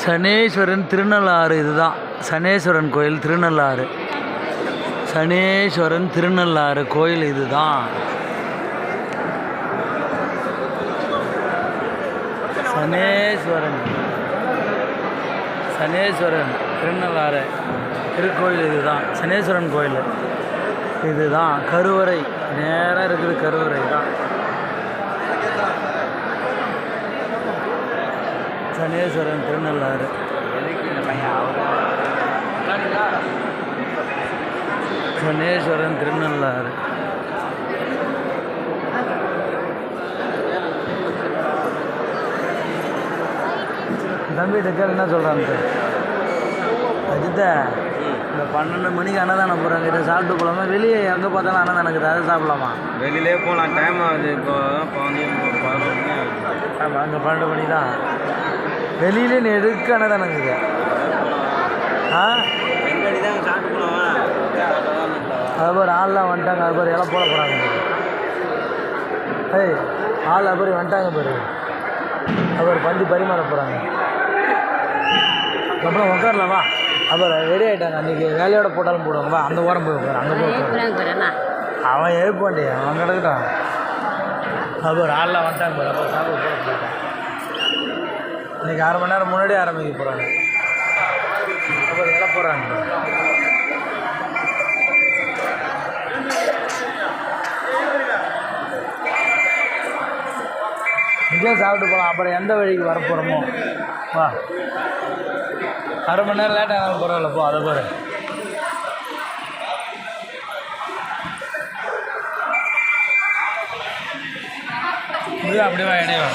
சனீஸ்வரன் திருநள்ளாறு. இதுதான் சனீஸ்வரன் கோயில் திருநள்ளாறு. சனீஸ்வரன் திருநள்ளாறு கோயில் இதுதான். சனீஸ்வரன் சனீஸ்வரன் திருநள்ளாறு திருக்கோயில் இதுதான். சனீஸ்வரன் கோயில் இதுதான். கருவறை நேராக இருக்குது. கருவறை தான் சனீஸ்வரன் திருநள்ளாறு. சனீஸ்வரன் திருநள்ளாறு. தம்பிகிட்ட கேள் என்ன சொல்கிறாங்க. அஜித்த இந்த 12 மணிக்கு அன்னதானம் போகிறாங்க. இதை சாப்பிட்டு போகலாமா? வெளியே எங்கே பார்த்தாலும் அன்னதானம் இருக்குது, அதை சாப்பிடலாமா? வெளியிலே போகலாம். டைம் ஆகுது. இப்போ வந்து 11 மணி ஆகுது. ஆமாம், அங்கே 12 மணி தான். வெளியிலே நீ எதுக்கு அன்னதானம் இருக்குது? எங்கடி தான் சாப்பிட்டு போகலாமா? அதுபோல் ஆள்லாம் வந்துட்டாங்க. அதுபோல் இலை போட போகிறாங்க. ஏய், ஆள் அதுபோல் வந்துட்டாங்க பாரு. அப்புறம் பந்தி பரிமாற போகிறாங்க. அப்புறம் உட்காரலாம் வா. அப்புறம் ரெடி ஆகிட்டாங்க. அன்றைக்கி வேலையோட போட்டாலும் போடுவாங்க. வா அந்த ஓரம் போய் உட்காரு. அங்கே போய் உட்காரு. அவன் எழுப்பாண்டி அவன் கிடக்கட்டான். அப்புறம் ஆள்லாம் வந்துட்டாங்க பாரு. அப்புறம் சாப்பிட போகிறாங்க. இன்றைக்கி 1/2 மணி நேரம் முன்னாடியே ஆரம்பிக்க போகிறாங்க. அப்புறம் இலை போகிறாங்க. இங்கே சாப்பிட்டு போகலாம். அப்புறம் எந்த வழிக்கு வர போகிறோமோ வா. 1/2 மணி நேரம் லேட்டாக ஆனாலும் பரவாயில்ல. போ அதை பாரு. அப்படியே வா இடையே வா.